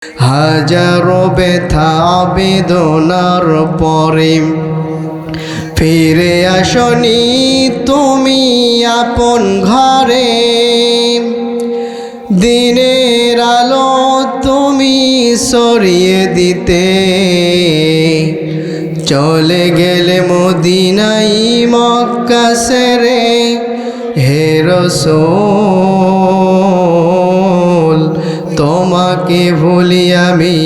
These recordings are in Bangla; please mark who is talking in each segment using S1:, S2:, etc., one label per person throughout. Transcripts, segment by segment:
S1: হাজারো ব্যথা বেদনার পরে ফিরে আসনি তুমি আপন ঘরে। দিনের আলো তুমি সরিয়ে দিতে চলে গেলে মদিনাই মক্কা সেরে। হে রাসূল তোমাকে ভুলি আমি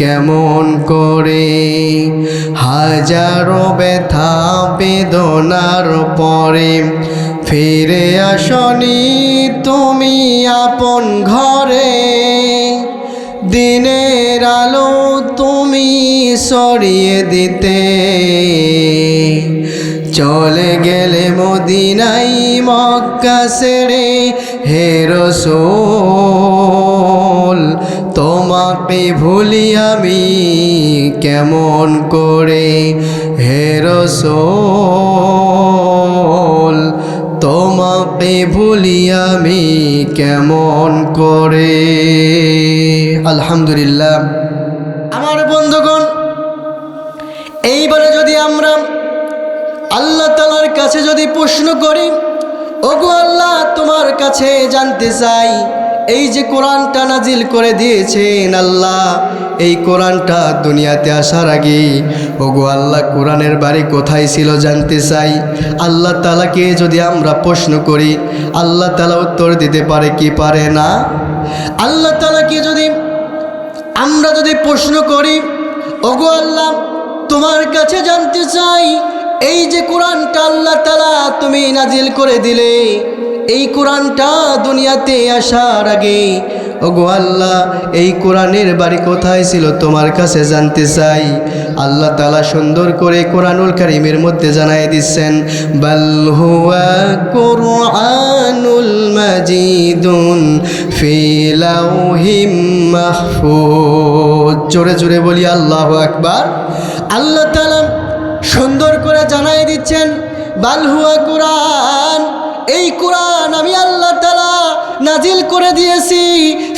S1: কেমন করে। হাজারো ব্যথা বেদনার পরে ফিরে আসনি তুমি আপন ঘরে। দিনের আলো তুমি সরিয়ে দিতে চলে গেলে মদিনাই মক্কা ছেড়ে। হে রাসূল তোমাকে ভুলি আমি কেমন করে। হে রাসূল তোমাকে ভুলি আমি কেমন করে। আলহামদুলিল্লাহ। আমার বন্ধুগণ, এইবারে যদি আমরা আল্লাহ তাআলার কাছে যদি প্রশ্ন করি, ওগো আল্লাহ তোমার কাছে জানতে চাই, এই যে কোরআনটা নাজিল করে দিয়েছেন আল্লাহ, এই কোরআনটা দুনিয়াতে আসার আগে ওগো আল্লাহ কোরআনের বাড়ি কোথায় ছিল জানতে চাই। আল্লাহ তাআলাকে যদি আমরা প্রশ্ন করি, আল্লাহ তাআলা উত্তর দিতে পারে কি পারে না? আল্লাহ তাআলাকে যদি আমরা যদি প্রশ্ন করি, ওগো আল্লাহ তোমার কাছে জানতে চাই, এই যে কোরআনটা আল্লাহ তাআলা তুমি নাজিল করে দিলে, এই কোরআনটা দুনিয়াতে আসার আগে ওগো আল্লাহ এই কোরআনের বাড়ি কোথায় ছিল তোমার কাছে জানতে চাই। আল্লাহ তাআলা সুন্দর করে কোরআনুল কারীমের মধ্যে জানাই দিচ্ছেন, বাল হুয়া কুরআনুল মাজিদুন ফি লাউহিম মাহফুজ। জোরে জোরে বলি আল্লাহু আকবার। আল্লাহ তাআলা সুন্দর করে জানাই দিচ্ছেন, বাল হুয়া কুরআন, এই কোরআন আমি আল্লাহ তাআলা নাজিল করে দিয়েছি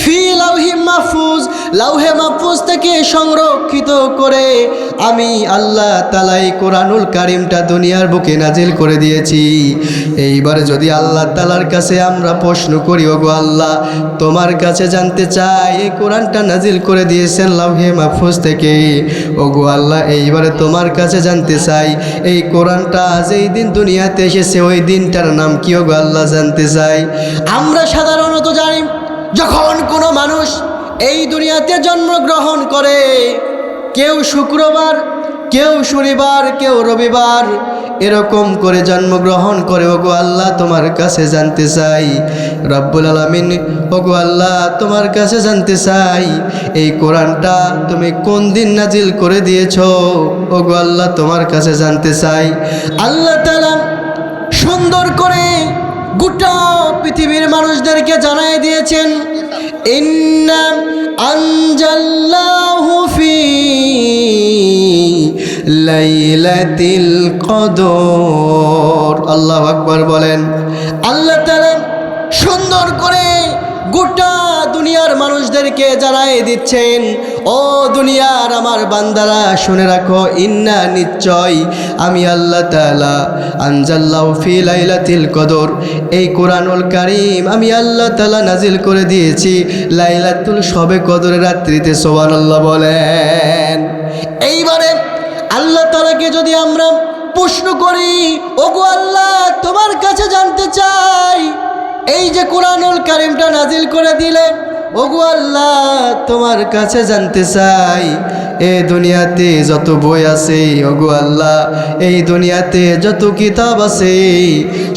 S1: ফি লাউহি মাহফুজ, লাউহে মাহফুজ থেকে সংরক্ষিত করে আমি আল্লাহ তাআলা এই কোরআনুল কারীমটা দুনিয়ার বুকে নাজিল করে দিয়েছি। এইবার যদি আল্লাহ তাআলার কাছে আমরা প্রশ্ন করি, ওগো আল্লাহ তোমার কাছে জানতে চাই, এই কোরআনটা নাজিল করে দিয়েছেন লাউহে মাহফুজ থেকে, ওগো আল্লাহ এইবারে তোমার কাছে জানতে চাই, এই কোরআনটা যেই দিন দুনিয়াতে এসেছে ওই দিনটার নাম কি ওগো আল্লাহ জানতে চাই। আমরা সাধারণত জানি যখন কোনো মানুষ এই দুনিয়াতে জন্মগ্রহণ করে, কেউ শুক্রবার, কেউ শনিবার, কেউ রবিবার, এরকম করে জন্মগ্রহণ করে। ওগো আল্লাহ তোমার কাছে জানতে চাই, রব্বুল আলামিন ওগো আল্লাহ তোমার কাছে জানতে চাই, এই কোরআনটা তুমি কোন দিন নাজিল করে দিয়েছো, ওগো আল্লাহ তোমার কাছে জানতে চাই। আল্লাহ তাআলা সুন্দর করে গোটা পৃথিবীর মানুষদেরকে জানাই দিয়েছেন, ইন্না আনজালনাহু ফি লাইলাতিল কদর। আল্লাহু আকবার বলেন। আল্লাহ তাআলা সুন্দর করে গোটা দুনিয়ার মানুষদেরকে জানাই দিচ্ছেন, ও দুনিয়ার আমার বান্দারা শুনে রাখো, ইন্না নিশ্চয় আমি আল্লাহ তাআলা আনজাল্লাহু ফি লাইলাতিল কদর, এই কোরআনুল কারীম আমি আল্লাহ তাআলা নাজিল করে দিয়েছি লাইলাতুল শবে কদরের রাত্রিতে। সুবহানাল্লাহ বলেন। এইবারে আল্লাহ তাআলাকে যদি আমরা প্রশ্ন করি, ওগো আল্লাহ তোমার কাছে জানতে চাই, এই যে কোরআনুল কারীমটা নাজিল করে দিলে, ওগো আল্লাহ তোমার কাছে জানতে চাই, এই দুনিয়াতে যত বই আছে, ওগো আল্লাহ এই দুনিয়াতে যত কিতাব আছে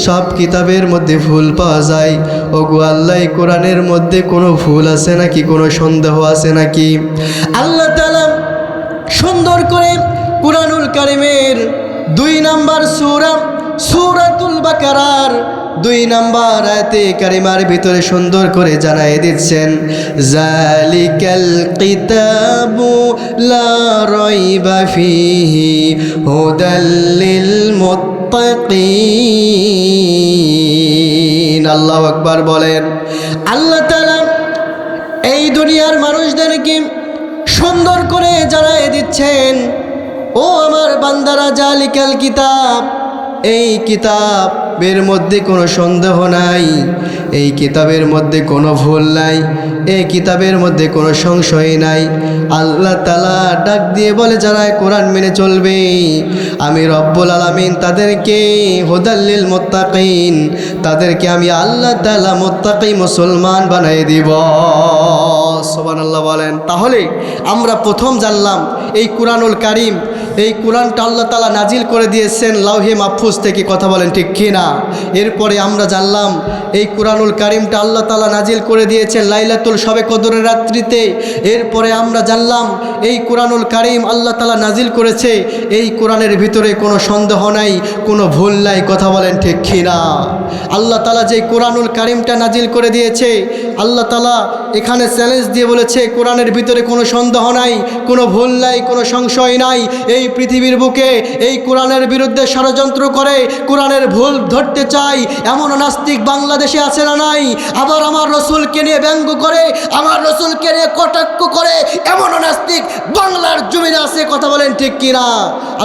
S1: সব কিতাবের মধ্যে ভুল পাওয়া যায়, ওগো আল্লাহ এই কোরআনের মধ্যে কোনো ভুল আছে নাকি, কোনো সন্দেহ আছে নাকি? আল্লাহ তাআলা সুন্দর করে কোরআনুল কারীমের 2 নম্বর সূরা সূরাতুল বাকারার 2 নম্বর আয়াতে কারিমার ভিতরে সুন্দর করে জানাই দিচ্ছেন, জালিকাল কিতাবু লা রাইবা ফিহি হুদাল লিল মুত্তাকিন। আল্লাহু আকবার বলেন। আল্লাহ তাআলা এই দুনিয়ার মানুষদেরকে সুন্দর করে জানাই দিচ্ছেন, ও আমার বান্দারা, জালিকাল কিতাব, এই কিতাবের মধ্যে কোনো সন্দেহ নাই, এই কিতাবের মধ্যে কোনো ভুল নাই, এই কিতাবের মধ্যে কোনো সংশয় নাই। আল্লাহ তাআলা ডাক দিয়ে বলে, যারা কোরআন মেনে চলবে আমি রব্বুল আলামিন তাদেরকে হুদাল্লিল মুত্তাকিন, তাদেরকে আমি আল্লাহ তাআলা মুত্তাকি মুসলমান বানিয়ে দিব। সুবহানাল্লাহ বলেন। তাহলে আমরা প্রথম জানলাম এই কুরআনুল কারীম, এই কোরআনটা আল্লাহ তাআলা নাজিল করে দিয়েছেন লাউহে মাহফুজ থেকে, কথা বলেন ঠিক কিনা। এরপরে আমরা জানলাম এই কুরআনুল কারীমটা আল্লাহ তাআলা নাজিল করে দিয়েছেন লাইলাতুল শবে কদরের রাত্রিতে। এরপরে আমরা জানলাম এই কুরআনুল কারীম আল্লাহ তাআলা নাজিল করেছে, এই কোরআনের ভিতরে কোনো সন্দেহ নাই, কোনো ভুল নাই, কথা বলেন ঠিক কিনা। আল্লাহ তাআলা যে কুরআনুল কারীমটা নাজিল করে দিয়েছে, আল্লাহ তাআলা এখানে চ্যালেঞ্জ দিয়ে বলেছে কোরআনের ভিতরে কোনো সন্দেহ নাই, কোনো ভুল নাই, কোনো সংশয় নাই। এই পৃথিবীর বুকে এই কোরআনের বিরুদ্ধে ষড়যন্ত্র করে কোরআনের ভুল ধরতে চাই এমন নাস্তিক বাংলাদেশে আছে না নাই? আবার আমার রসুলকে নিয়ে ব্যঙ্গ করে, আমার রসুলকে নিয়ে কটাক্ষ করে এমন নাস্তিক বাংলার জমিনে আছে, কথা বলেন ঠিক কিনা।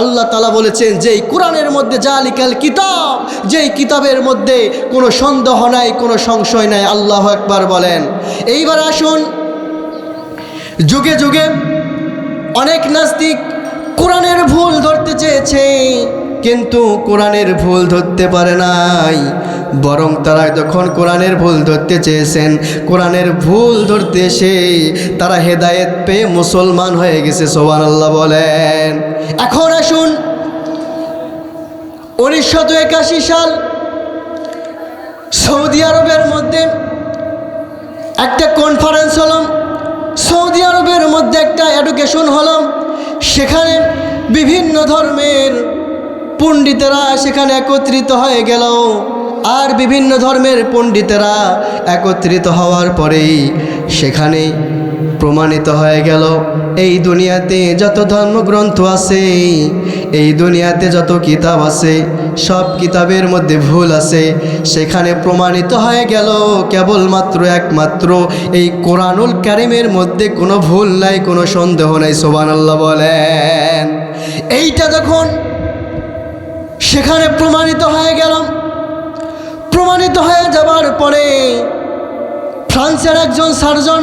S1: আল্লাহ তাআলা বলেছেন যে এই কোরআনের মধ্যে জালিকাল কিতাব, যেই কিতাবের মধ্যে কোনো সন্দেহ নাই, কোনো সংশয় নাই। আল্লাহু আকবার বলেন। এইবার আসুন, যুগে যুগে অনেক নাস্তিক কোরআনের ভুল ধরতে চেয়েছে, কিন্তু কোরআনের ভুল ধরতে পারে নাই। বরং তারা যখন কোরআনের ভুল ধরতে চেয়েছেন, কোরআনের ভুল ধরতে এসে তারা হেদায়েত পেয়ে মুসলমান হয়ে গেছে। সুবহানাল্লাহ বলেন। এখন আসুন, 1981 সাল সৌদি আরবের মধ্যে একটা কনফারেন্স হলো, সৌদি আরবের মধ্যে একটা এডুকেশন হলো। সেখানে বিভিন্ন ধর্মের পণ্ডিতেরা সেখানে একত্রিত হয়ে গেল। আর বিভিন্ন ধর্মের পণ্ডিতেরা একত্রিত হওয়ার পরেই সেখানে প্রমাণিত হয়ে গেল এই দুনিয়াতে যত ধর্মগ্রন্থ আছে, এই দুনিয়াতে যত কিতাব আছে, সব কিতাবের মধ্যে ভুল আছে। সেখানে প্রমাণিত হয়ে গেল কেবলমাত্র একমাত্র এই কোরআনুল কারীমের মধ্যে কোনো ভুল নাই, কোনো সন্দেহ নাই। সুবহানাল্লাহ বলেন। এইটা যখন সেখানে প্রমাণিত হয়ে গেল, প্রমাণিত হয়ে যাবার পরে ফ্রান্সের একজন সার্জন,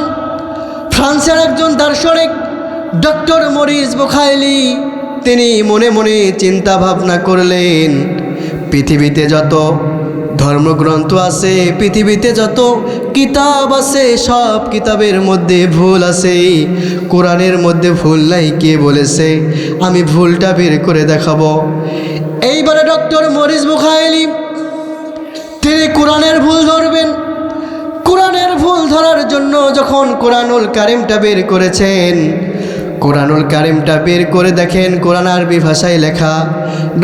S1: ফ্রান্সের একজন দার্শনিক ডক্টর মরিস বুখাইলি, তিনি মনে মনে চিন্তা ভাবনা করলেন, পৃথিবীতে যত ধর্মগ্রন্থ আছে, পৃথিবীতে যত কিতাব আছে, সব কিতাবের মধ্যে ভুল আছে, কোরআনের মধ্যে ভুল নাই। কে বলেছে? আমি ভুলটা বের করে দেখাবো। এইবারে ডক্টর মরিস বুখাইলি তিনি কোরআনের ভুল ধরবেন। কোরআনের ভুল ধরার জন্য যখন কোরআনুল কারীমটা বের করেছেন, কোরআনুল কারীমটা বের করে দেখেন কোরআন আরবি ভাষায় লেখা।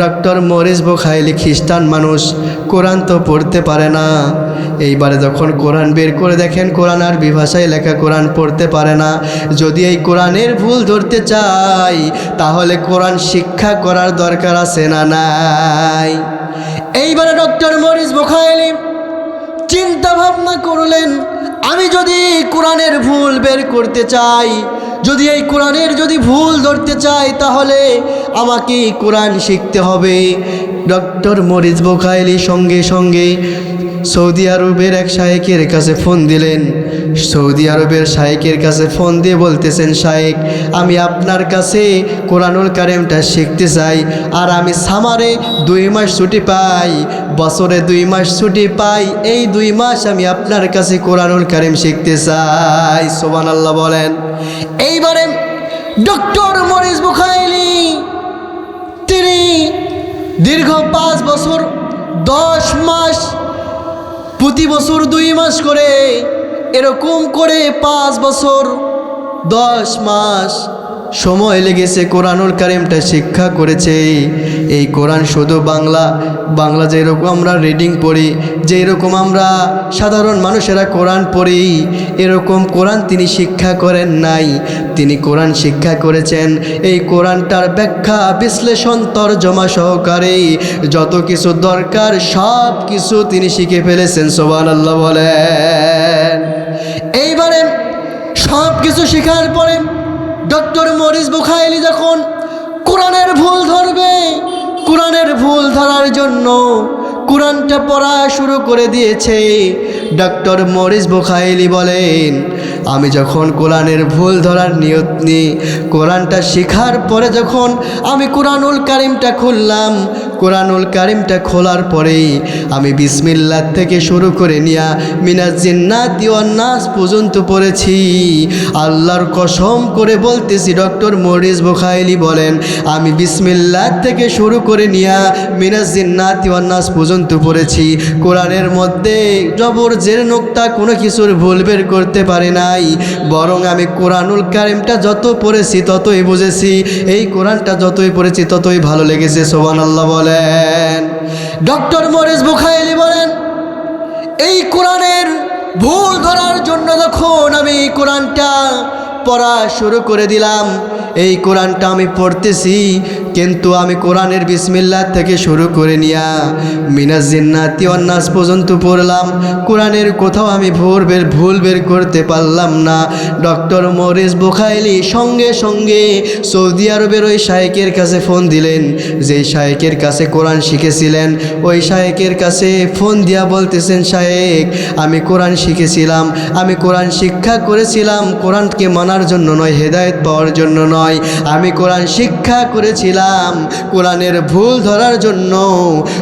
S1: ডক্টর মরিস বুখাইলি খ্রিস্টান মানুষ, কোরআন তো পড়তে পারে না। এইবারে যখন কোরআন বের করে দেখেন কোরআন আরবি ভাষায় লেখা, কোরআন পড়তে পারে না। যদি এই কোরআনের ভুল ধরতে চাই তাহলে কোরআন শিক্ষা করার দরকার আছে না নাই? এইবারে ডক্টর মরিস বুখাইলি চিন্তা ভাবনা করলেন, আমি যদি কোরআনের ভুল বের করতে চাই, যদি এই কোরআনের যদি ভুল ধরতে চাই, তাহলে আমাকে কোরআন শিখতে হবে। ডক্টর মরিস বুখাইলি সঙ্গে সঙ্গে সৌদি আরবের এক শায়েকের কাছে ফোন দিলেন। সৌদি আরবের শায়েকের কাছে ফোন দিয়ে বলতেছেন, শায়েক, আমি আপনার কাছে কোরআনুল কারীমটা শিখতে চাই, আর আমি সামারে 2 মাস ছুটি পাই, বছরে 2 মাস ছুটি পাই, এই 2 মাস আমি আপনার কাছে কোরআনুল কারীম শিখতে চাই। সুবহানাল্লাহ বলেন। এইবারে ডক্টর মরিস বুখাইলি তিনি দীর্ঘ 5 বছর 10 মাস, প্রতি বছর 2 মাস করে, এরকম করে 5 বছর 10 মাস সময় লেগেছে কোরআনুল কারীমটা শিক্ষা করেছে। এই কোরআন শুধু বাংলা যেরকম আমরা রিডিং পড়ি, যেরকম আমরা সাধারণ মানুষেরা কোরআন পড়ি, এরকম কোরআন তিনি শিক্ষা করেন নাই। তিনি কোরআন শিক্ষা করেছেন এই কোরআনটার ব্যাখ্যা, বিশ্লেষণ, তরজমা সহকারে যত কিছু দরকার সব কিছু তিনি শিখে ফেলেছেন। সুবহানাল্লাহ বলেন। এইবারে সব কিছু শেখার পরে ডক্টর মরিস বুখাইলি যখন কোরআনের ভুল ধরবে, কোরআনের ভুল ধরার জন্য কোরআনটা পড়া শুরু করে দিয়েছে। ডক্টর মরিস বুখাইলি বলেন, আমি যখন কোরআনের ভুল ধরার নিয়ত নিই, কোরআনটা শেখার পরে যখন আমি কোরআনুল কারিমটা খুললাম, কোরআনুল কারিমটা খোলার পরেই আমি বিসমিল্লাহ থেকে শুরু করে নিয়া মিনাজ জিন্নাতি ওয়ান নাস পর্যন্ত পড়েছি। আল্লাহর কসম করে বলতেছি, ডক্টর মরিস বুখাইলি বলেন, আমি বিসমিল্লাহ থেকে শুরু করে নিয়া মিনাজ জিন্নাতি ওয়ান নাস পর্যন্ত পড়েছি। কোরআনের মধ্যে জবর জের নোক্তা কোনো কিছুর ভুল বের করতে পারি নাই, বরং আমি কোরআনুল কারিমটা যত পড়েছি ততই বুঝেছি। এই কোরআনটা যতই পড়েছি ততই ভালো লেগেছে। সুবহানাল্লাহ বলেন। ডক্টর মরিস বুখাইলি বলেন, এই কোরআনের ভুল ধরার জন্য যখন আমি এই কোরআনটা পড়া শুরু করে দিলাম, এই কোরআনটা আমি পড়তেছি, কিন্তু আমি কোরআনের বিসমিল্লাহ থেকে শুরু করে নিয়া মিনাজ জিন্নাতি ওয়ান নাস পর্যন্ত পড়লাম। কোরআনের কোথাও আমি ভুল বের করতে পারলাম না। ডক্টর মরিস বুখাইলি সঙ্গে সঙ্গে সৌদি আরবের ওই শায়েকের কাছে ফোন দিলেন, যেই শায়েকের কাছে কোরআন শিখেছিলেন। ওই শায়েকের কাছে ফোন দিয়া বলতেছেন, শায়েক, আমি কোরআন শিখেছিলাম, আমি কোরআন শিক্ষা করেছিলাম কোরআনকে মানার জন্য নয়, হেদায়েত পাওয়ার জন্য নয়। আমি কোরআন শিক্ষা করেছিলাম কোরআনের ভুল ধরার জন্য।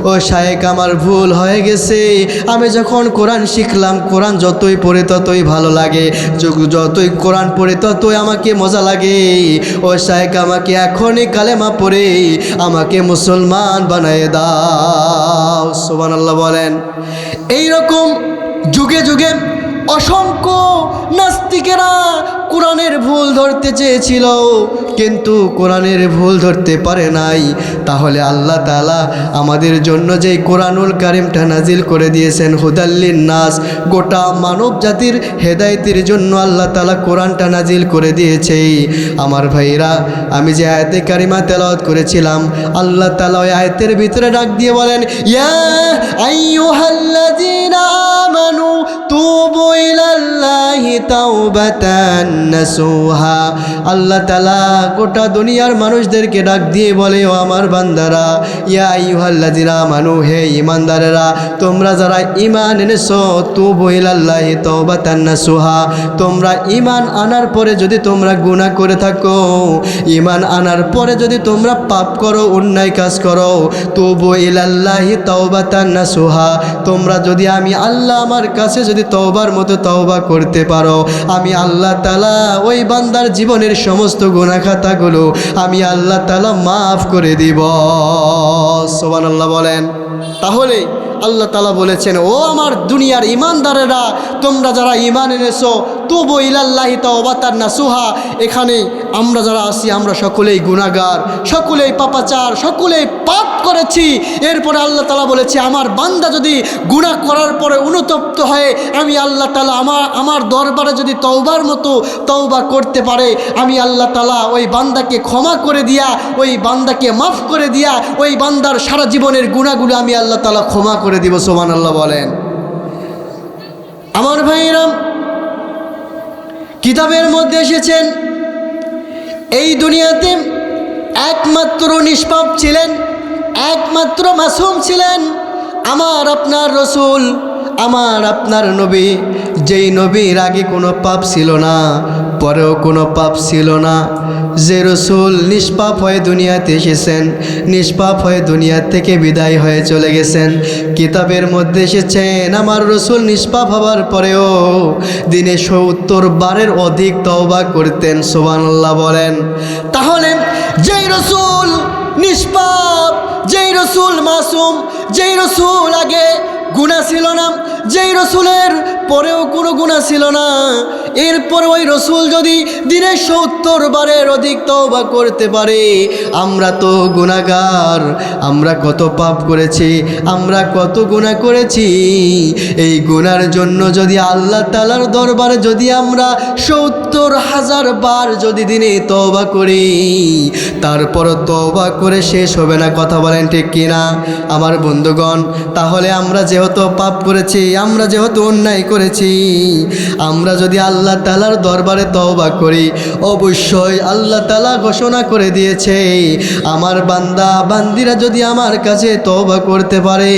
S1: ও শায়েক, আমার ভুল হয়ে গেছে। আমি যখন কোরআন শিখলাম, কোরআন যতই পড়ে ততই ভালো লাগে, যতই কোরআন পড়ে ততই আমাকে মজা লাগে। ও শায়েক, আমাকে এখনই কালেমা পড়ে আমাকে মুসলমান বানায় দাও। সুবহানাল্লাহ বলেন। এইরকম যুগে যুগে অসংখ্য নাস্তিকেরা কোরআনের ভুল ধরতে চেয়েছিল, কিন্তু কোরআনের ভুল ধরতে পারে নাই। তাহলে আল্লাহ তাআলা আমাদের জন্য যে কোরআনুল কারিমটা নাজিল করে দিয়েছেন, হুদাল্লিন নাস, গোটা মানব জাতির হেদায়েতের জন্য আল্লাহ তাআলা কোরআনটা নাজিল করে দিয়েছে। আমার ভাইরা, আমি যে আয়াতে কারিমা তেলাওয়াত করেছিলাম, আল্লাহ তাআলা ওই আয়াতের ভিতরে ডাক দিয়ে বলেন, ইয়া আইয়ুহাল্লাযীনা আমানু তুবু ইলাল্লাহি তাওবাতান নাসুহা। আল্লাহ তাআলা গোটা দুনিয়ার মানুষদেরকে ডাক দিয়ে বলে, ও আমার বান্দারা, ইয়া আইয়ুহাল্লাযীনা আমানু, হে ঈমানদারেরা, তোমরা যারা ঈমান এনেছো, তুবু ইলাল্লাহি তাওবাতান নাসুহা, তোমরা ঈমান আনার পরে যদি তোমরা গুনাহ করে থাকো, ঈমান আনার পরে যদি তোমরা পাপ করো, অন্যায় কাজ করো, তুবু ইলাল্লাহি তাওবাতান নাসুহা, তোমরা যদি আমি আল্লাহ আমার কাছে যদি তওবার মতো তওবা করতে পারো, আমি আল্লাহ তাআলা ওই বান্দার জীবনের সমস্ত গুনাহ খাতাগুলো আমি আল্লাহ তাআলা মাফ করে দিব। সুবহানাল্লাহ বলেন। তাহলে আল্লাহ তাআলা বলেছেন, ও আমার দুনিয়ার ঈমানদারেরা, তোমরা যারা ঈমান এনেছো, তুবু ইলাল্লাহি তাওবাতান নাসুহা। এখানে আমরা যারা আছি, আমরা সকলেই গুনাহগার, সকলেই পাপাচার, সকলেই পাপ করেছি। এরপরে আল্লাহ তাআলা বলেছে, আমার বান্দা যদি গুনাহ করার পরে অনুতপ্ত হয়ে আমি আল্লাহ তাআলা আমার দরবারে যদি তওবার মতো তওবা করতে পারে, আমি আল্লাহ তাআলা ওই বান্দাকে ক্ষমা করে দিয়া, ওই বান্দাকে মাফ করে দিয়া, ওই বান্দার সারা জীবনের গুনাহগুলো আমি আল্লাহ তাআলা ক্ষমা করে দিব। সুবহানাল্লাহ বলেন। আমার ভাইরা, কিতাবের মধ্যে এসেছেন, এই দুনিয়াতে একমাত্র নিষ্পাপ ছিলেন, একমাত্র মাসুম ছিলেন আমার আপনার রসুল, আমার আপনার নবী। যেই নবীর আগে কোনো পাপ ছিল না, পরেও কোনো পাপ ছিল না, যে রসুল নিষ্পাপ হয়ে দুনিয়াতে এসেছেন, নিষ্পাপ হয়ে দুনিয়া থেকে বিদায় হয়ে চলে গেছেন। কিতাবের মধ্যে এসেছেন, আমার রসুল নিষ্পাপ হবার পরেও দিনে 70 বারের অধিক তওবা করতেন। সুবহানাল্লাহ বলেন। তাহলে যেই রসুল নিষ্পাপ, যেই রসুল মাসুম, যেই রসুল আগে গুনাহ ছিল না, যেই রসুলের পরেও কোনো গুনাহ ছিল না, এরপর ওই রসুল যদি দিনে 70 বারের অধিক তওবা করতে পারে, আমরা তো গুনাহগার, আমরা কত পাপ করেছি, আমরা কত গুনাহ করেছি। এই গুনার জন্য যদি আল্লাহ তাআলার দরবারে যদি আমরা 70,000 বার যদি দিনে তওবা করি, তারপর তওবা করে শেষ হবে না। কথা বলেন ঠিক কিনা আমার বন্ধুগণ? তাহলে আমরা যেহেতু পাপ করেছি, আমরা যেহেতু অন্যায় করেছি, আমরা যদি আল্লাহ আল্লাহ তাআলার দরবারে তওবা করি, অবশ্যই আল্লাহ তাআলা ঘোষণা করে দিয়েছে আমার বান্দা বান্দিরা যদি আমার কাছে তওবা করতে পারে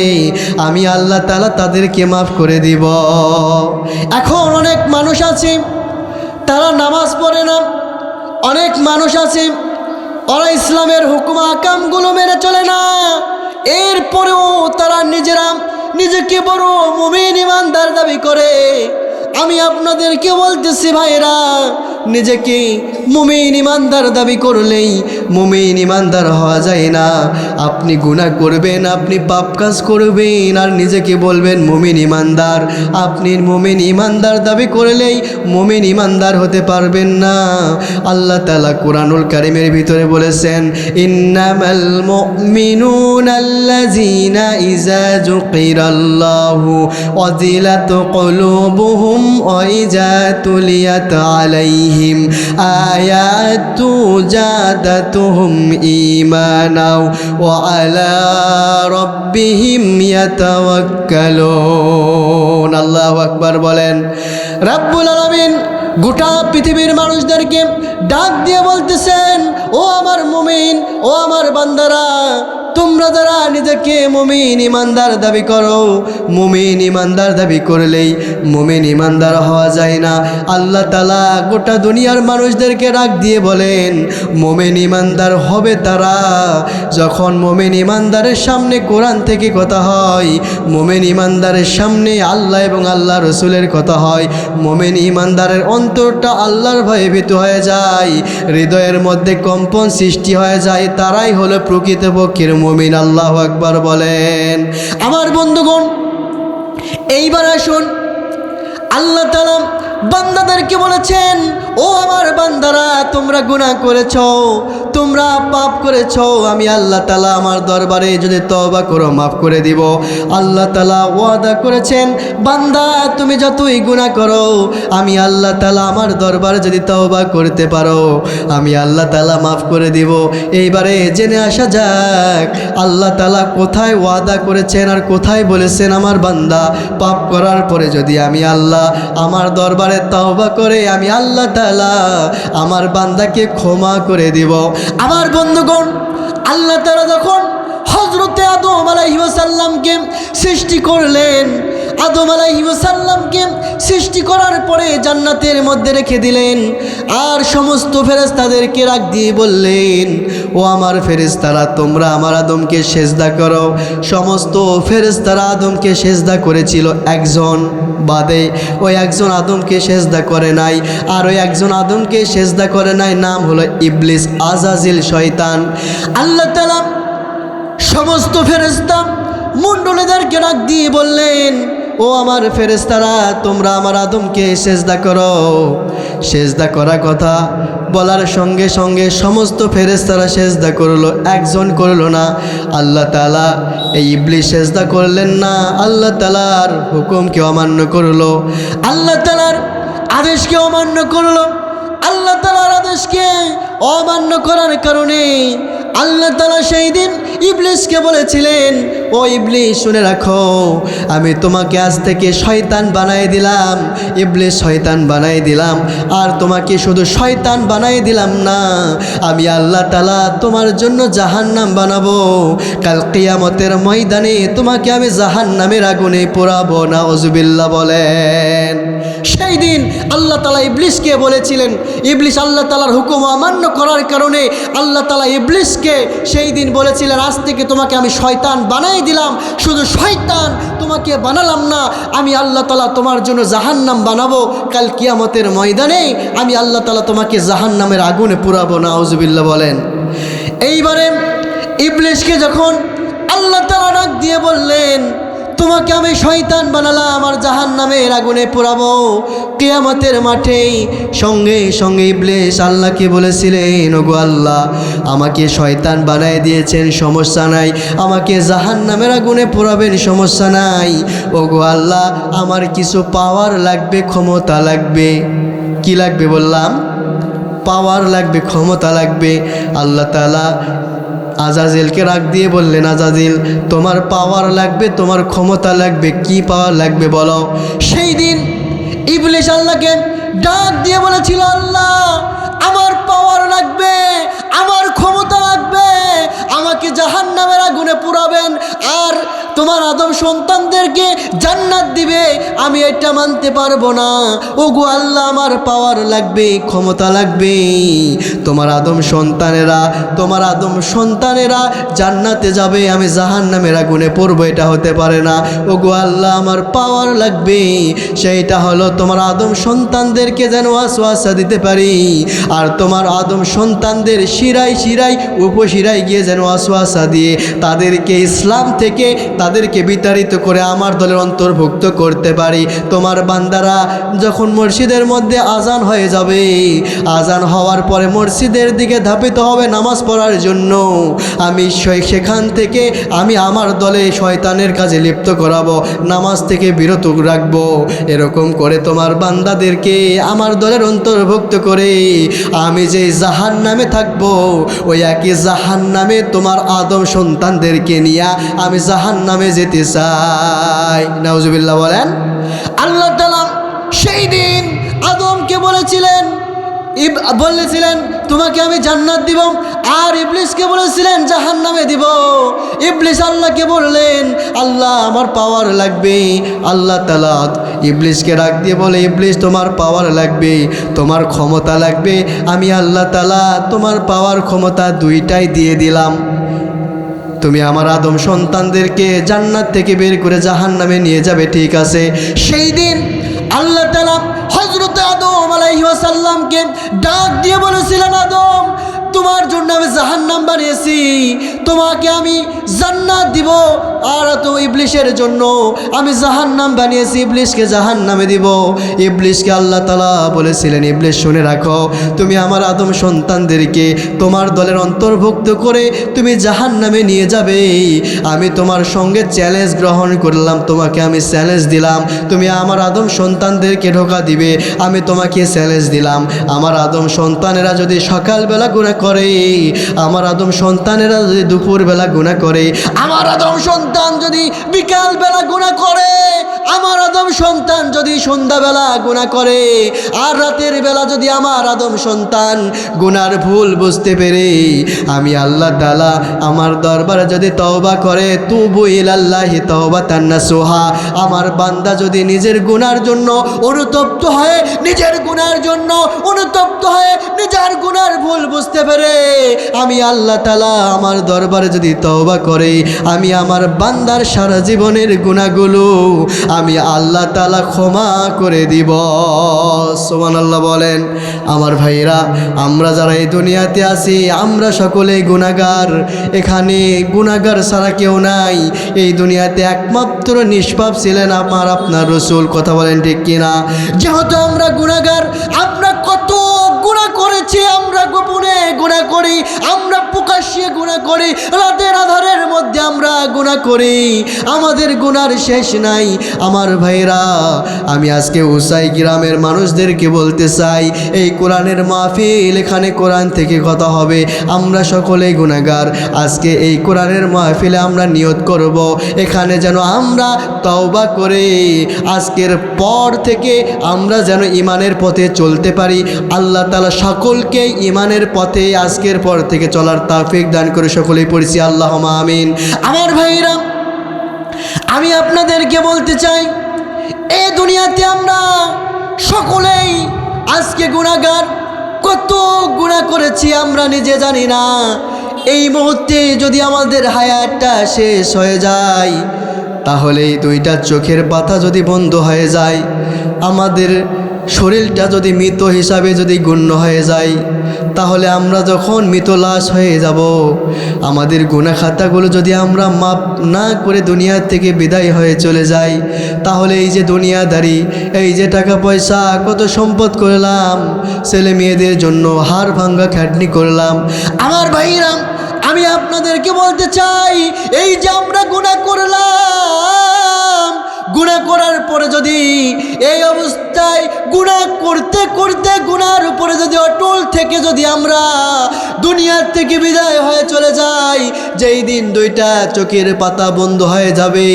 S1: আমি আল্লাহ তাআলা তাদেরকে মাফ করে দিব। এখন অনেক মানুষ আছে তারা নামাজ পড়ে না, অনেক মানুষ আছে ওরা ইসলামের হুকুম আকামগুলো মেনে চলে না, এরপরেও তারা নিজেকে বড় মুমিন ইমানদার দাবি করে। আমি আপনাদেরকে বলতেছি ভাইরা, নিজেকে মুমিন ইমানদার দাবি করলেই মুমিন ইমানদার হওয়া যায় না। আপনি গুনাহ করবেন, আপনি পাপ কাজ করবেন আর নিজেকে বলবেন মুমিন ইমানদার। আপনি মুমিন ইমানদার দাবি করলেই মুমিন ইমানদার হতে পারবেন না। আল্লাহ তাআলা কুরআনুল কারীমের ভিতরে বলেছেন, ইন্নামাল মুমিনুনা আল্লাযীনা ইযা যুকিরাল্লাহু ওয়াজিলাত কুলুবুহুম ওয়া ইযা তুলিয়াত আলাইহিম আয়াতু জাদাতুহুম ঈমানাও ওয়া আলা রাব্বিহিম ইয়াতাওয়াক্কালুন। আল্লাহু আকবার বলেন। রব্বুল আলামিন গোটা পৃথিবীর মানুষদেরকে ডাক দিয়ে বলতেছেন, ও আমার মুমিন, ও আমার বান্দারা, তোমরা যারা নিজেকে মুমিন ইমানদার দাবি করো, মুমিন ইমানদার দাবি করলেই মুমিন ইমানদার হওয়া যায় না। আল্লাহ তাআলা গোটা দুনিয়ার মানুষদেরকে ডাক দিয়ে বলেন, মুমিন ইমানদার হবে তারা যখন মুমিন ইমানদারের সামনে কোরআন থেকে কথা হয়, মুমিন ইমানদারের সামনে আল্লাহ এবং আল্লাহ রসুলের কথা হয়, মুমিন ইমানদারের অন্তরটা আল্লাহর ভয়ে ভীত হয়ে যায়, হৃদয়ের মধ্যে কম্পন সৃষ্টি হয়ে যায়, তারাই হলো প্রকৃতপক্ষের মুমিন। আল্লাহু আকবার বলেন। আমার বন্ধুগণ, এইবার আসুন, আল্লাহ তাআলা বান্দাদেরকে বলেছেন, ও আমার বান্দারা, তোমরা গুনাহ করেছো, তোমরা পাপ করেছো, আমি আল্লাহ তাআলা আমার দরবারে যদি তওবা করো মাফ করে দিব। আল্লাহ তাআলা ওয়াদা করেছেন, বান্দা তুমি যতই গুনাহ করো আমি আল্লাহ তাআলা আমার দরবারে যদি তওবা করতে পারো আমি আল্লাহ তাআলা মাফ করে দিব। এইবারে জেনে আসা যাক আল্লাহ তাআলা কোথায় ওয়াদা করেছেন আর কোথায় বলেছেন আমার বান্দা পাপ করার পরে যদি আমি আল্লাহ আমার দরবারে তওবা করে আমি আল্লাহ তাআলা আমার বান্দাকে ক্ষমা করে দিব। আমার বন্ধুগণ, আল্লাহ তাআলা যখন হযরতে আদম আলাইহিস সালামকে সৃষ্টি করলেন, আদম আলাইহিস সালামকে সৃষ্টি করার পরে জান্নাতের মধ্যে রেখে দিলেন আর সমস্ত ফেরেশতাদেরকে ডাক দিয়ে বললেন, ও আমার ফেরেশতারা, তোমরা আমার আদমকে সেজদা করো। সমস্ত ফেরেশতারা আদমকে সেজদা করেছিল, একজন বাদে ওই একজন আদমকে সেজদা করে নাই। আর ওই একজন আদমকে সেজদা করে নাই, নাম হলো ইবলিস, আজাজিল, শয়তান। আল্লাহ তাআলা সমস্ত ফেরেশতা মণ্ডলীদেরকে ডাক দিয়ে বললেন, ও আমার ফেরেশতারা, তোমরা আমার আদমকে সেজদা করো। সেজদা করা কথা বলার সঙ্গে সঙ্গে সমস্ত ফেরেশতারা সেজদা করলো, একজন করলো না। আল্লাহ তাআলা এই ইবলিস সেজদা করলেন না, আল্লাহ তাআলার হুকুমকে অমান্য করলো, আল্লাহ তাআলার আদেশকে অমান্য করলো। আল্লাহ তাআলার আদেশকে অমান্য করার কারণে আল্লাহ তাআলা সেই দিন ইবলিসকে বলেছিলেন, ও ইবলিস শুনে রাখো, আমি তোমাকে আজ থেকে শয়তান বানাই দিলাম, ইবলিস শয়তান বানাই দিলাম। আর তোমাকে শুধু শয়তান বানাই দিলাম না, আমি আল্লাহ তাআলা তোমার জন্য জাহান্নাম বানাবো। কাল কিয়ামতের ময়দানে তোমাকে আমি জাহান্নামের আগুনে পোড়াবো। নাউজুবিল্লাহ বলেন। সেই দিন আল্লাহ তাআলা ইবলিসকে বলেছিলেন, ইবলিস আল্লাহ তাআলার হুকুম অমান্য করার কারণে আল্লাহ তাআলা ইবলিসকে সেই দিন বলেছিলেন, আজ থেকে তোমাকে আমি শয়তান বানাই দিলাম, শুধু শয়তান তোমাকে বানালাম না, আমি আল্লাহ তাআলা তোমার জন্য জাহান্নাম বানাবো। কাল কিয়ামতের ময়দানে আমি আল্লাহ তাআলা তোমাকে জাহান্নামের আগুনে পোড়াবো। নাউজুবিল্লাহ বলেন। এইবারে ইবলিসকে যখন আল্লাহ তাআলা ডাক দিয়ে বললেন, তোমাকে আমি শয়তান বানালাম আর জাহান্নামের আগুনে পোড়াবো, কিয়ামতের মাঠে সঙ্গে সঙ্গে ইবলিস আল্লাহকে বলেছিলেন, ওগো আল্লাহ, আমাকে শয়তান বানায় দিয়েছেন, সমস্যা নাই, আমাকে জাহান্নামের আগুনে পোড়াবেন, সমস্যা নাই। ওগো আল্লাহ, আমার কিছু পাওয়ার লাগবে, ক্ষমতা লাগবে। কি লাগবে বললাম? পাওয়ার লাগবে, ক্ষমতা লাগবে। আল্লাহ তাআলা আজাজিলকে রাগ দিয়ে বললেন, আজাজিল, তোমার পাওয়ার লাগবে, তোমার ক্ষমতা লাগবে, কি পাওয়ার লাগবে বলো। সেই দিন ইবলিস আল্লাহকে ডাক দিয়ে বলেছিল, আল্লাহ আমার পাওয়ার লাগবে, আমার ক্ষমতা লাগবে, আমাকে জাহান্নামের আগুনে পুরাবেন আর তোমার আদম সন্তানদেরকে জান্নাত দিবে, আমি এটা মানতে পারবো না। ওগো আল্লাহ আমার পাওয়ার লাগবে, ক্ষমতা লাগবে, তোমার আদম সন্তানেরা জান্নাতে যাবে, আমি জাহান্নামের আগুনে পড়বো, এটা হতে পারে না। ওগো আল্লাহ আমার পাওয়ার লাগবে, সেইটা হলো তোমার আদম সন্তানদেরকে যেন ওয়াসওয়াসা দিতে পারি, আর তোমার আদম সন্তানদের শিরায় উপশিরায় গিয়ে যেন ওয়াসওয়াসা দিয়ে তাদেরকে ইসলাম থেকে তাদেরকে বিতাড়িত করে আমার দলের অন্তর্ভুক্ত করতে পারি। তোমার বান্দারা যখন মসজিদের মধ্যে আজান হয়ে যাবে, আজান হওয়ার পরে মসজিদের দিকে ধাপিত হবে নামাজ পড়ার জন্য, আমি সেখান থেকে আমি আমার দলে শয়তানের কাজে লিপ্ত করাবো, নামাজ থেকে বিরত রাখবো। এরকম করে তোমার বান্দাদেরকে আমার দলের অন্তর্ভুক্ত করে আমি যে জাহান্নামে থাকবো, ওই একই জাহান্নামে তোমার আদম সন্তানদেরকে নিয়ে আমি জাহান্নামে যেতে চাই। নাউজুবিল্লাহ বলেন। আল্লাহ তাআলা সেই দিন আদমকে বলেছিলেন তোমাকে আমি জান্নাত দিব, আর ইবলিসকে বলেছিলেন জাহান্নামে দিব। ইবলিস আল্লাহকে বললেন, আল্লাহ আমার পাওয়ার লাগবে। আল্লাহ তাআলা ইবলিসকে ডাক দিয়ে বলে, ইবলিস তোমার পাওয়ার লাগবে, তোমার ক্ষমতা লাগবে, আমি আল্লাহ তাআলা তোমার পাওয়ার ক্ষমতা দুইটাই দিয়ে দিলাম। তুমি আমার আদম সন্তানদেরকে জান্নাত থেকে বের করে জাহান্নামে নিয়ে যাবে, ঠিক আছে। সেই দিন আল্লাহ তাআলা হযরত আদম আলাইহিস সালামকে ডাক দিয়ে বলেছিলেন, আদম তোমার জন্য আমি জাহান্নাম বানিয়েছি, তোমাকে আমি জান্নাত দিব, আর তো ইবলিসের জন্য আমি জাহান্নাম বানিয়েছি, ইবলিসকে জাহান্নামে দিব। ইবলিসকে আল্লাহ তাআলা বলেছিলেন, ইবলিস শুনে রাখো, তুমি আমার আদম সন্তানদেরকে তোমার দলের অন্তর্ভুক্ত করে তুমি জাহান্নামে নিয়ে যাবে। আমি তোমার সঙ্গে চ্যালেঞ্জ গ্রহণ করলাম, তোমাকে আমি চ্যালেঞ্জ দিলাম, তুমি আমার আদম সন্তানদেরকে ধোঁকা দিবে, আমি তোমাকে চ্যালেঞ্জ দিলাম। আমার আদম সন্তানেরা যদি সকালবেলা গুনাহ করে, আমার আদম সন্তানেরা যদি দুপুরবেলা গুনাহ করে, আমার আদম সন্তান যদি বিকালবেলা গুনাহ করে, আমার আদম সন্তান যদি সন্ধ্যাবেলা গুনাহ করে, আর রাতের বেলা যদি আমার আদম সন্তান গুনার ভুল বুঝতে পেরে আমি আল্লাহ তাআলা আমার দরবারে যদি তওবা করে, তুবু ইলাল্লাহি তাওবাতান নাসুহা, আমার বান্দা যদি নিজের গুনার জন্য অনুতপ্ত হয়, নিজের গুনার জন্য অনুতপ্ত হয়ে নিজের গুনার ভুল বুঝতে পেরে আমি আল্লাহ তাআলা আমার দরবারে যদি তওবা করে, আমি আমার বান্দার সারা জীবনের গুনাহগুলো আমি আল্লাহ তাআলা ক্ষমা করে দিব। সুবহানাল্লাহ বলেন। আমার ভাইরা, আমরা যারা এই দুনিয়াতে আছি আমরা সকলেই গুনাহগার, এখানে গুনাহগার ছাড়া কেউ নাই। এই দুনিয়াতে একমাত্র নিষ্পাপ ছিলেন আমার আপনার রাসূল। কথা বলেন ঠিক কিনা? যেহেতু আমরা গুনাহগার, আমরা কত গুনাহ করেছি, আমরা গোপনে গুনাহ করি, আমরা প্রকাশ্যে গুনাহ করি, রাতের আধারের মধ্যে আমরা গুনাহ করি, আমাদের গুনার শেষ নাই। আমার ভাইরা, আমি আজকে উসাই গ্রামের মানুষদেরকে বলতে চাই, এই কোরআনের মাহফিল, এখানে কোরআন থেকে কথা হবে, আমরা সকলেই গুনাহগার। আজকে এই কোরআনের মাহফিলে আমরা নিয়ত করব, এখানে যেন আমরা তওবা করে আজকের পর থেকে আমরা যেন ঈমানের পথে চলতে পারি। আল্লাহ তাআলা সকলকে ঈমানের পথে আজকের পর থেকে চলার তৌফিক দান করে সকলেই পড়ছি আল্লাহুম্মা আমিন। আমার ভাইরা, আমি আপনাদেরকে বলতে চাই, এই দুনিয়াতে আমরা সকলেই আজকে গুনাহগার, কত গুনাহ করেছি আমরা নিজে জানি না। এই মুহূর্তে যদি আমাদের হায়াতটা শেষ হয়ে যায়, তাহলে এই দুইটা চোখের পাতা যদি বন্ধ হয়ে যায়, আমাদের শরীরটা যদি মৃত হিসাবে যদি গণ্য হয়ে যায়, তাহলে আমরা যখন মৃত লাশ হয়ে যাব, আমাদের গুনাহ খাতাগুলো যদি আমরা মাপ না করে দুনিয়া থেকে বিদায় হয়ে চলে যাই, তাহলে এই যে দুনিয়াদারি, এই যে টাকা পয়সা, কত সম্পদ করলাম, ছেলে মেয়েদের জন্য হাড় ভাঙ্গা খাটনি করলাম, আমার ভাইরা আমি আপনাদেরকে বলতে চাই, এই যে আমরা গুনাহ করলাম, গুনাহ করার পরে যদি এই অবস্থায় গুনাহ করতে করতে গুনার উপরে যদি অটল থেকে যদি আমরা দুনিয়ার থেকে বিদায় হয়ে চলে যায়, যেই দিন দুইটা চোখের পাতা বন্ধ হয়ে যাবে,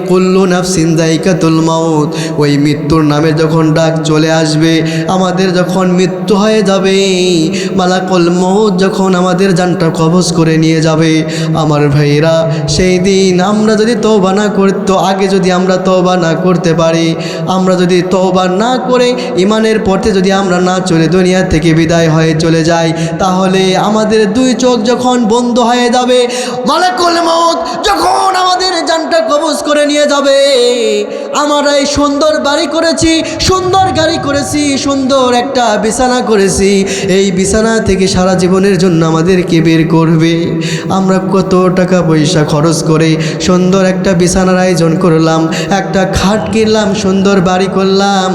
S1: কুল্লু নাফসিন যায়কাতুল মাউত, ওই মৃত্যুর নামে যখন ডাক চলে আসবে, আমাদের যখন মৃত্যু হয়ে যাবে, মালাকুল মউত যখন আমাদের জানটা কবজ করে নিয়ে যাবে, আমার ভাইরা সেই দিন আমরা যদি তওবা না করতে আগে যদি আমরা তওবা না করতে পারি, আমরা যদি তওবা না করে ইমানের পথে যদি আমরা না চলে দুনিয়া থেকে বিদায় হয়ে চলে যাই, তাহলে আমাদের দুই চোখ যখন বন্ধ হয়ে যাবে, মালাকুল মউত যখন আমাদের জানটা কবজ করে নিয়ে যাবে, আমরা এই সুন্দর বাড়ি করেছি, সুন্দর গাড়ি করেছি, সুন্দর একটা বিছানা করেছি, এই বিছানা থেকে সারা জীবনের জন্য আমাদেরকে বের করবে। আমরা কত টাকা পয়সা খরচ করে সুন্দর একটা বিছানার আয়োজন করলাম, একটা খাট কিনলাম, সুন্দর বাড়ি করলাম,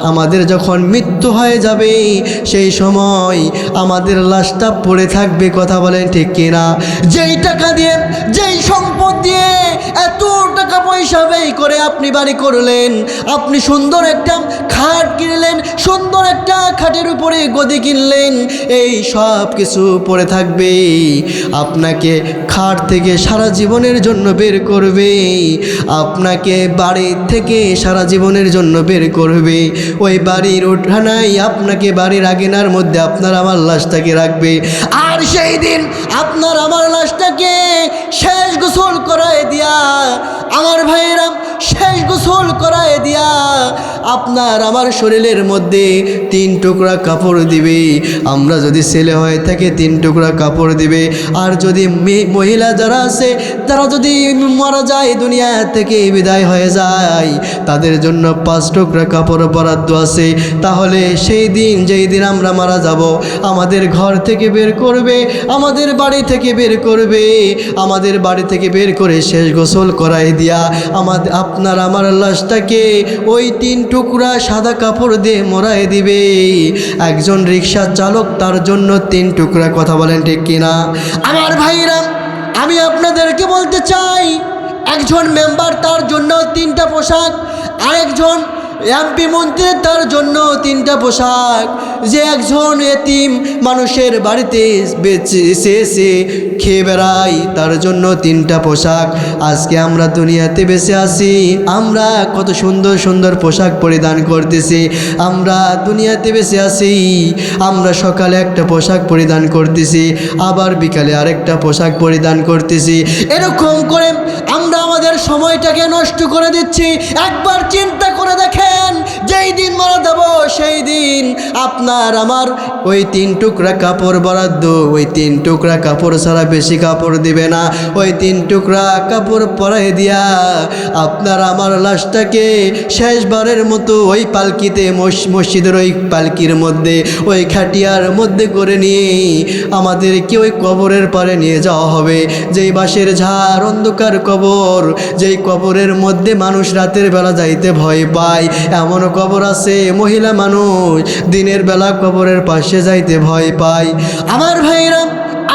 S1: আমাদের যখন মৃত্যু হয়ে যাবে, সেই সময় আমাদের লাশটা পড়ে থাকবে। কথা বলেন ঠিক কিনা? যেই টাকা দিয়ে, যেই সম্পদ দিয়ে এত টাকা পয়সা ব্যয় করে আপনি বাড়ি করলেন, আপনি সুন্দর একটা খাট কিনলেন, সুন্দর একটা খাটের উপরে গদি কিনলেন, এই সব কিছু পড়ে থাকবে। আপনাকে খাট থেকে সারা জীবনের জন্য বের করবে, আপনাকে বাড়ি থেকে সারা জীবনের জন্য বের করবে। ওই বাড়ির উঠানায় আপনাকে বাড়ির আগিনার মধ্যে আপনার আমার লাশটাকে রাখবে, আর সেই দিন আপনার আমার লাশটাকে শেষ গোসল করায় দিয়া, আমার ভাইয়েরা শেষ গোসল করায় দিয়া আপনার আমার শরীরের মধ্যে 3 টুকরা কাপড় দিবে। আমরা যদি ছেলে হয়ে থাকে 3 টুকরা কাপড় দিবে, আর যদি মহিলা যারা আছে তারা যদি মারা যায়, দুনিয়া থেকে বিদায় হয়ে যায়, তাদের জন্য 5 টুকরা কাপড় বরাদ্দ আছে। তাহলে সেই দিন, যেই দিন আমরা মারা যাব, আমাদের ঘর থেকে বের করবে, আমাদের বাড়ি থেকে বের করবে, আমাদের বাড়ি থেকে বের করে শেষ গোসল করাই দিয়া আপনার আমার লাশটাকে ওই 3 টুকরা সাদা কাপড় দিয়ে মোড়ায় দিবে। একজন রিক্সা চালক, তার জন্য 3 টুকরা। কথা বলেন ঠিক কিনা? আমার ভাইরা, আমি আপনাদেরকে বলতে চাই, একজন মেম্বার তার জন্য 3টা পোশাক, আরেকজন এমপি মন্ত্রী তার জন্য 3টা পোশাক, যে একজন এতিম মানুষের বাড়িতে বেঁচে খেয়ে বেড়াই, তার জন্য 3টা পোশাক। আজকে আমরা দুনিয়াতে বেঁচে আছি, আমরা কত সুন্দর সুন্দর পোশাক পরিধান করতেছি, আমরা দুনিয়াতে বেঁচে আছি, আমরা সকালে একটা পোশাক পরিধান করতেছি, আবার বিকালে আরেকটা পোশাক পরিধান করতেছি, এরকম করে আমরা আমাদের সময়টাকে নষ্ট করে দিচ্ছি। একবার চিন্তা করে দেখেন, যেই দিন মারা যাব, সেই দিন আপনার আমার ওই 3 টুকরা কাপড় বরাদ্দ, ওই 3 টুকরা কাপড় ছাড়া বেশি কাপড় দিবে না, ওই 3 টুকরা কাপড় পরাই দিয়া আপনার আমার লাশটাকে শেষবারের মতো ওই পালকিতে, মসজিদের ওই পালকির মধ্যে, ওই খাটিয়ার মধ্যে করে নিয়ে আমাদেরকে ওই কবরের পারে নিয়ে যাওয়া হবে। যেই বাঁশের ঝাড়, অন্ধকার কবর, যেই কবরের মধ্যে মানুষ রাতের বেলা যাইতে ভয় পায়, এমন কবর আছে মহিলা মানুষ দিনের বেলা কবরের পাশে যাইতে ভয় পায়। আমার ভাইরা,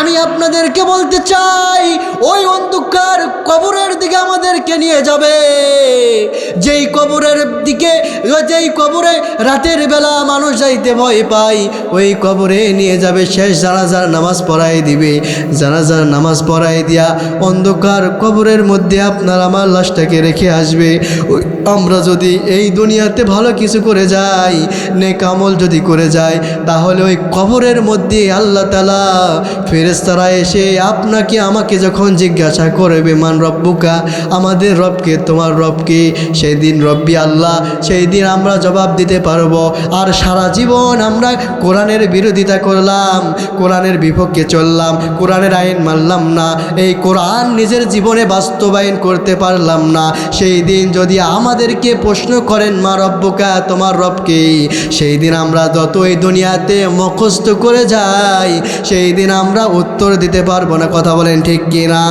S1: আমি আপনাদেরকে বলতে চাই, ওই অন্ধকার কবরের দিকে আমাদেরকে নিয়ে যাবে, যেই কবরের দিকে, যেই কবরে রাতের বেলা মানুষ যাইতে ভয় পায়, ওই কবরে নিয়ে যাবে, শেষ জানাজার নামাজ পড়াই দিবে। জানাজার নামাজ পড়াই দিয়া অন্ধকার কবরের মধ্যে আপনার আমার লাশটাকে রেখে আসবে। আমরা যদি এই দুনিয়াতে ভালো কিছু করে যাই, নেক আমল যদি করে যাই, তাহলে ওই কবরের মধ্যে আল্লাহ তাআলা ফেরেশতারা এসে আপনাকে আমাকে যখন জিজ্ঞাসা করবে, মান রব্বুকা, আমাদের রবকে, তোমার রবকে, সেই দিন রব্বি আল্লাহ, সেই দিন আমরা জবাব দিতে পারবো। আর সারা জীবন আমরা কোরআনের বিরোধিতা করলাম, কোরআনের বিপক্ষে চললাম, কোরআনের আইন মানলাম না, এই কোরআন নিজের জীবনে বাস্তবায়ন করতে পারলাম না, সেই দিন যদি আমাদেরকে প্রশ্ন করেন, মা রব্বুকা, তোমার রবকে, সেই দিন আমরা যত এই দুনিয়াতে মুখস্থ করে যাই, সেই দিন আমরা উত্তর দিতে পারবো না। কথা বলেন ঠিক কিনা?